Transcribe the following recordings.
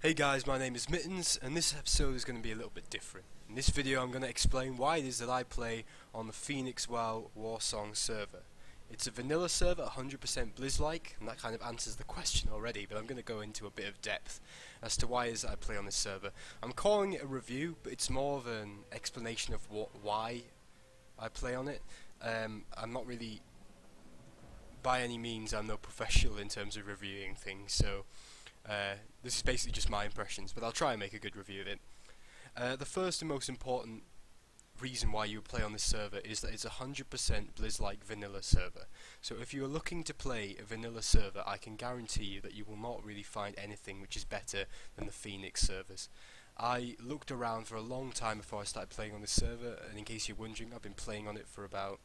Hey guys, my name is Mittens, and this episode is going to be a little bit different. In this video I'm going to explain why it is that I play on the Feenix WoW Warsong server. It's a vanilla server, 100% Blizz-like, and that kind of answers the question already, but I'm going to go into a bit of depth as to why it is that I play on this server. I'm calling it a review, but it's more of an explanation of why I play on it. I'm not really, by any means, I'm no professional in terms of reviewing things, so this is basically just my impressions, but I'll try and make a good review of it. The first and most important reason why you play on this server is that it's a 100% Blizz-like vanilla server. So if you are looking to play a vanilla server, I can guarantee you that you will not really find anything which is better than the Feenix servers. I looked around for a long time before I started playing on this server, and in case you're wondering, I've been playing on it for about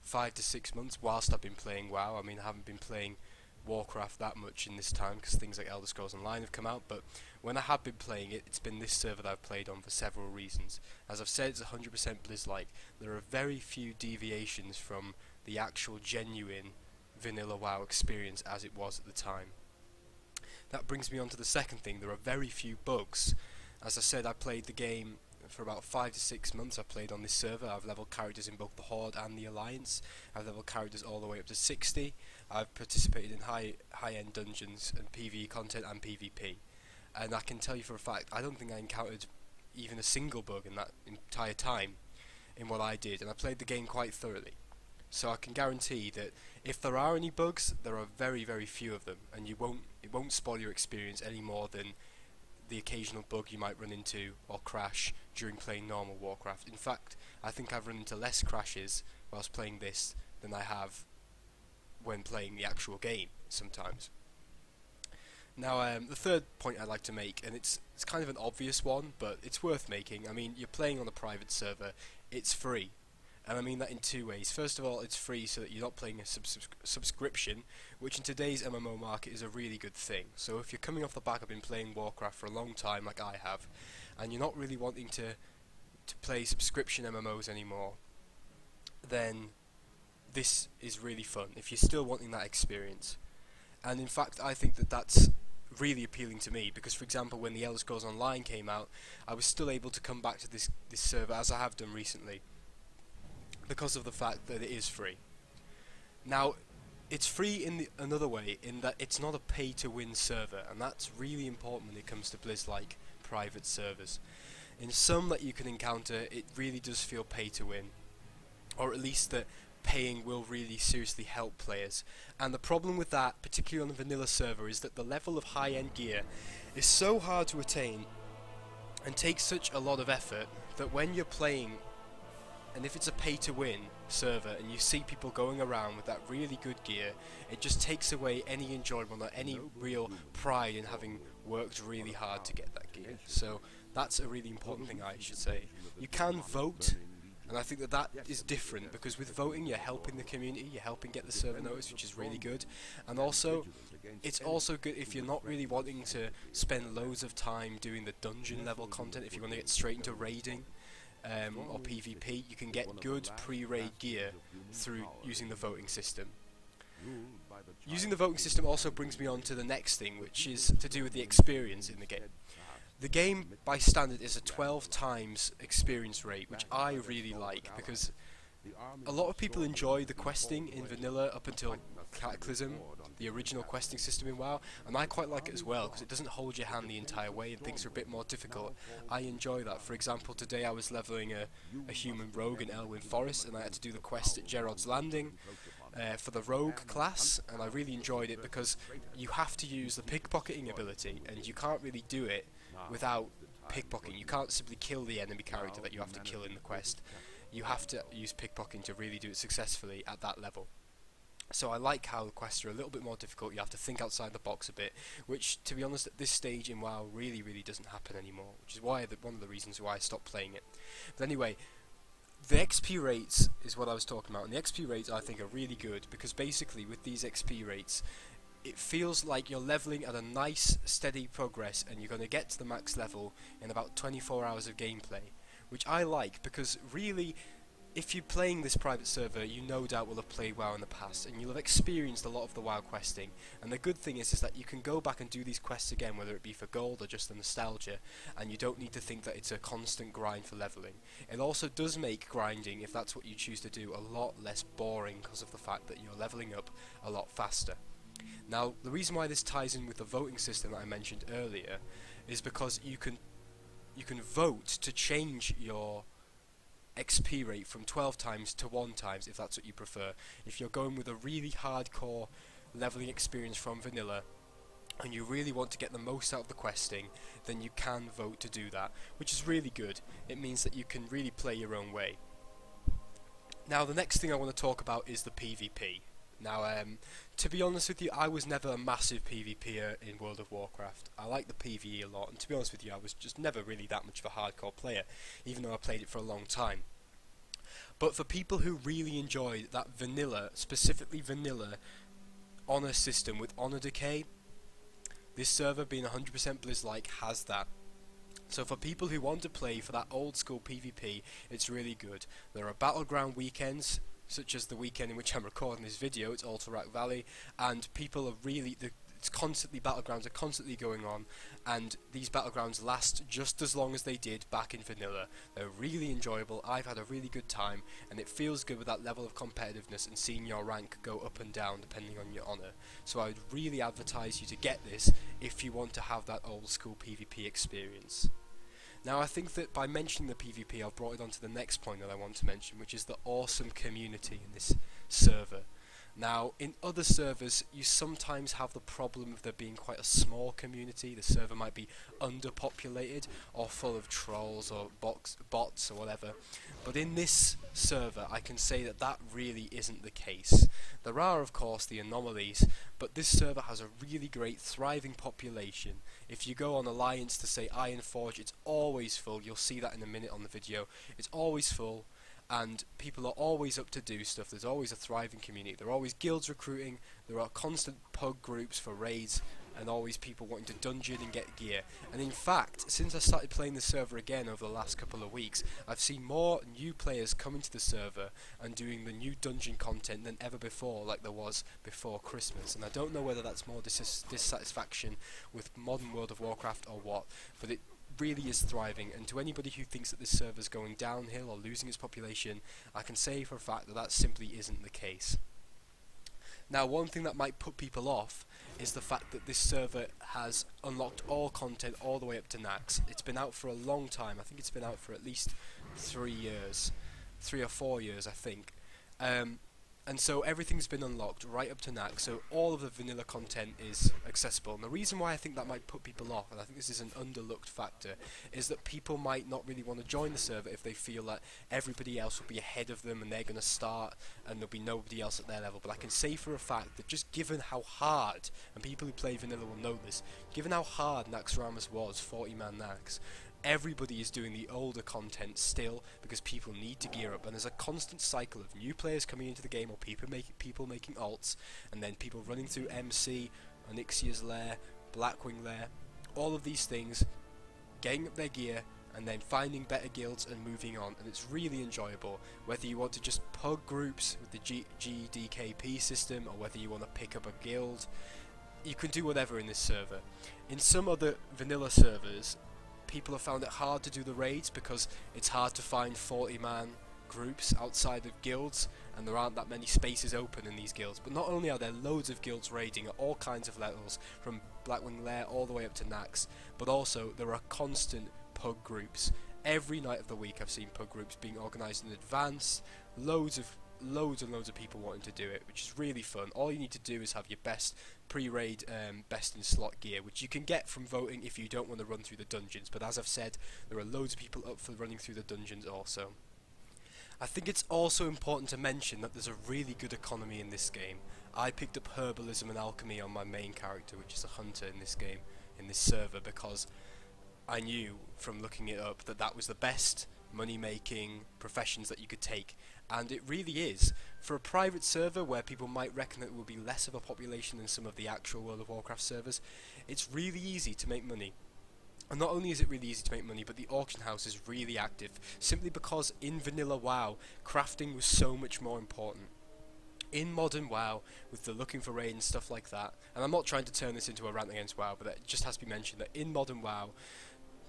5 to 6 months whilst I've been playing WoW. I mean, I haven't been playing Warcraft that much in this time because things like Elder Scrolls Online have come out, but when I have been playing it, it's been this server that I've played on for several reasons. As I've said, it's 100% Blizz-like. There are very few deviations from the actual genuine vanilla WoW experience as it was at the time. That brings me on to the second thing. There are very few bugs. As I said, I played the game for about 5 to 6 months. I've played on this server. I've leveled characters in both the Horde and the Alliance. I've leveled characters all the way up to 60. I've participated in high-end dungeons and PvE content and PvP. And I can tell you for a fact, I don't think I encountered even a single bug in that entire time in what I did, and I played the game quite thoroughly. So I can guarantee that if there are any bugs, there are very, very few of them, and it won't spoil your experience any more than the occasional bug you might run into or crash during playing normal Warcraft. In fact, I think I've run into less crashes whilst playing this than I have when playing the actual game sometimes. Now, the third point I'd like to make, and it's kind of an obvious one, but it's worth making. I mean, you're playing on a private server, it's free. And I mean that in two ways. First of all, it's free so that you're not playing a subscription, which in today's MMO market is a really good thing. So if you're coming off the back of been playing Warcraft for a long time, like I have, and you're not really wanting to play subscription MMOs anymore, then this is really fun, if you're still wanting that experience. And in fact, I think that that's really appealing to me, because for example, when the Elder Scrolls Online came out, I was still able to come back to this server, as I have done recently, because of the fact that it is free. Now, it's free in another way, in that it's not a pay-to-win server, and that's really important when it comes to Blizz-like private servers. In some that you can encounter, it really does feel pay-to-win, or at least that paying will really seriously help players. And the problem with that, particularly on a vanilla server, is that the level of high-end gear is so hard to attain and takes such a lot of effort that when you're playing, and if it's a pay-to-win server and you see people going around with that really good gear, it just takes away any enjoyment or any real pride in having worked really hard to get that gear. So that's a really important thing, I should say. You can vote, and I think that that is different, because with voting you're helping the community, you're helping get the server noticed, which is really good. And also, it's also good if you're not really wanting to spend loads of time doing the dungeon level content. If you want to get straight into raiding or PvP, you can get good pre-raid gear through using the voting system. Using the voting system also brings me on to the next thing, which is to do with the experience in the game. The game, by standard, is a 12 times experience rate, which I really like, because a lot of people enjoy the questing in vanilla up until Cataclysm, the original questing system in WoW, and I quite like it as well, because it doesn't hold your hand the entire way and things are a bit more difficult. I enjoy that. For example, today I was leveling a human rogue in Elwyn Forest, and I had to do the quest at Gerard's Landing for the rogue class, and I really enjoyed it because you have to use the pickpocketing ability, and you can't really do it without pickpocketing. You can't simply kill the enemy character that you have to kill in the quest. You have to use pickpocketing to really do it successfully at that level. So I like how the quests are a little bit more difficult. You have to think outside the box a bit, which, to be honest, at this stage in WoW really doesn't happen anymore, which is why one of the reasons why I stopped playing it. But anyway, the XP rates is what I was talking about, and the XP rates I think are really good, because basically with these XP rates, it feels like you're leveling at a nice steady progress, and you're going to get to the max level in about 24 hours of gameplay, which I like, because really if you're playing this private server, you no doubt will have played WoW in the past, and you'll have experienced a lot of the WoW questing. And the good thing is that you can go back and do these quests again, whether it be for gold or just the nostalgia, and you don't need to think that it's a constant grind for leveling. It also does make grinding, if that's what you choose to do, a lot less boring because of the fact that you're leveling up a lot faster. Now, the reason why this ties in with the voting system that I mentioned earlier is because you can vote to change your XP rate from 12 times to 1 times if that's what you prefer. If you're going with a really hardcore leveling experience from vanilla and you really want to get the most out of the questing, then you can vote to do that, which is really good. It means that you can really play your own way. Now the next thing I want to talk about is the PvP. Now, to be honest with you, I was never a massive PvPer in World of Warcraft. I like the PvE a lot, and to be honest with you, I was just never really that much of a hardcore player, even though I played it for a long time. But for people who really enjoy that vanilla, specifically vanilla, honor system with honor decay, this server being 100% Blizz-like has that. So for people who want to play for that old school PvP, it's really good. There are Battleground Weekends, such as the weekend in which I'm recording this video. It's Alterac Valley, and people are really, it's constantly, battlegrounds are constantly going on, and these battlegrounds last just as long as they did back in vanilla. They're really enjoyable. I've had a really good time, and it feels good with that level of competitiveness and seeing your rank go up and down depending on your honor. So I would really advertise you to get this if you want to have that old school PvP experience. Now I think that by mentioning the PvP, I've brought it on to the next point that I want to mention, which is the awesome community in this server. Now, in other servers, you sometimes have the problem of there being quite a small community. The server might be underpopulated or full of trolls or bots or whatever. But in this server, I can say that that really isn't the case. There are, of course, the anomalies, but this server has a really great, thriving population. If you go on Alliance to, say, Ironforge, it's always full. You'll see that in a minute on the video. It's always full, and people are always up to do stuff. There's always a thriving community. There are always guilds recruiting. There are constant pug groups for raids, and always people wanting to dungeon and get gear. And in fact, since I started playing the server again over the last couple of weeks, I've seen more new players coming to the server and doing the new dungeon content than ever before, like there was before Christmas. And I don't know whether that's more dissatisfaction with modern World of Warcraft or what, but it really is thriving. And to anybody who thinks that this server is going downhill or losing its population, I can say for a fact that that simply isn't the case. Now, one thing that might put people off is the fact that this server has unlocked all content all the way up to Nax. It's been out for a long time. I think it's been out for at least 3 years. 3 or 4 years, I think. And so everything's been unlocked right up to Nax, so all of the vanilla content is accessible. And the reason why I think that might put people off, and I think this is an underlooked factor, is that people might not really want to join the server if they feel that everybody else will be ahead of them and they're going to start and there'll be nobody else at their level. But I can say for a fact that just given how hard, and people who play vanilla will know this, given how hard Naxxramas was, 40-man Nax, everybody is doing the older content still because people need to gear up, and there's a constant cycle of new players coming into the game or people making alts, and then people running through MC, Onyxia's Lair, Blackwing Lair, all of these things, getting up their gear and then finding better guilds and moving on, and it's really enjoyable. Whether you want to just pug groups with the GDKP system or whether you want to pick up a guild, you can do whatever in this server. In some other vanilla servers, people have found it hard to do the raids because it's hard to find 40-man groups outside of guilds, and there aren't that many spaces open in these guilds. But not only are there loads of guilds raiding at all kinds of levels, from Blackwing Lair all the way up to Nax, but also there are constant pug groups. Every night of the week I've seen pug groups being organised in advance, loads and loads of people wanting to do it, which is really fun. All you need to do is have your best pre-raid, best in slot gear, which you can get from voting if you don't want to run through the dungeons, but as I've said, there are loads of people up for running through the dungeons also. I think it's also important to mention that there's a really good economy in this game. I picked up herbalism and alchemy on my main character, which is a hunter in this game, in this server, because I knew from looking it up that that was the best money-making professions that you could take, and it really is. For a private server where people might reckon that it will be less of a population than some of the actual World of Warcraft servers, it's really easy to make money. And not only is it really easy to make money, but the auction house is really active, simply because in vanilla WoW, crafting was so much more important. In modern WoW, with the looking for raid and stuff like that, and I'm not trying to turn this into a rant against WoW, but it just has to be mentioned that in modern WoW,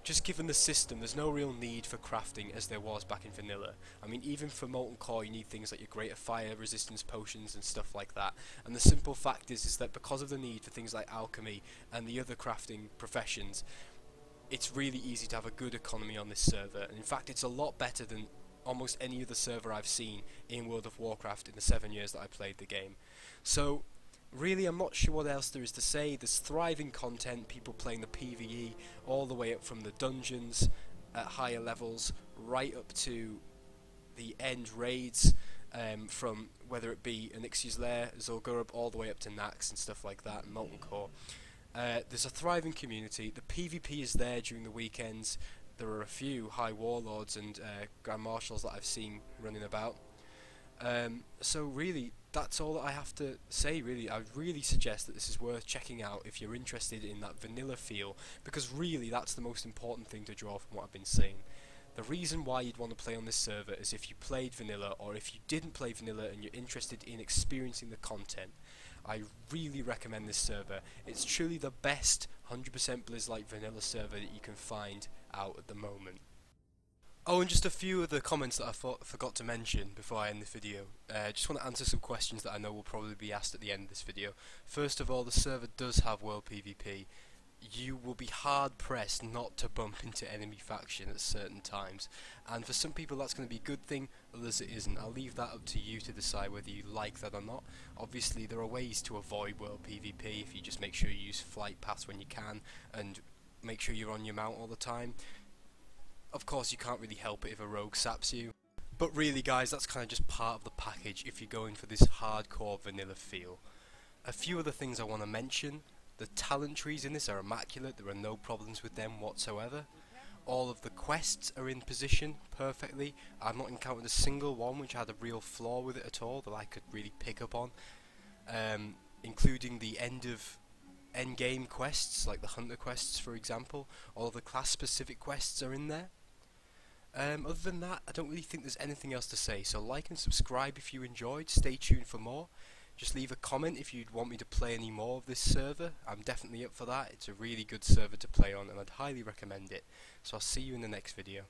just given the system, there's no real need for crafting as there was back in vanilla. I mean, even for Molten Core, you need things like your greater fire resistance potions and stuff like that. And the simple fact is that because of the need for things like alchemy and the other crafting professions, it's really easy to have a good economy on this server. And in fact, it's a lot better than almost any other server I've seen in World of Warcraft in the 7 years that I played the game. So really, I'm not sure what else there is to say. There's thriving content, people playing the PvE all the way up from the dungeons at higher levels right up to the end raids, from whether it be Onyxia's Lair, Zul'Gurub, all the way up to Nax and stuff like that, and Molten Core. There's a thriving community. The PvP is there during the weekends. There are a few high warlords and grand marshals that I've seen running about. So really, that's all that I have to say. Really, I really suggest that this is worth checking out if you're interested in that vanilla feel, because really that's the most important thing to draw from what I've been saying. The reason why you'd want to play on this server is if you played vanilla, or if you didn't play vanilla and you're interested in experiencing the content. I really recommend this server. It's truly the best 100% Blizz-like vanilla server that you can find out at the moment. Oh, and just a few other comments that I forgot to mention before I end this video. Just want to answer some questions that I know will probably be asked at the end of this video. First of all, the server does have world PvP. You will be hard pressed not to bump into enemy faction at certain times, and for some people that's going to be a good thing, others it isn't. I'll leave that up to you to decide whether you like that or not. Obviously there are ways to avoid world PvP if you just make sure you use flight paths when you can, and make sure you're on your mount all the time. Of course you can't really help it if a rogue saps you, but really guys, that's kind of just part of the package if you're going for this hardcore vanilla feel. A few other things I want to mention. The talent trees in this are immaculate, there are no problems with them whatsoever. All of the quests are in position perfectly. I've not encountered a single one which had a real flaw with it at all that I could really pick up on, including the end game quests, like the hunter quests for example. All of the class specific quests are in there. Other than that, I don't really think there's anything else to say, so like and subscribe if you enjoyed, stay tuned for more. Just leave a comment if you'd want me to play any more of this server. I'm definitely up for that. It's a really good server to play on and I'd highly recommend it. So I'll see you in the next video.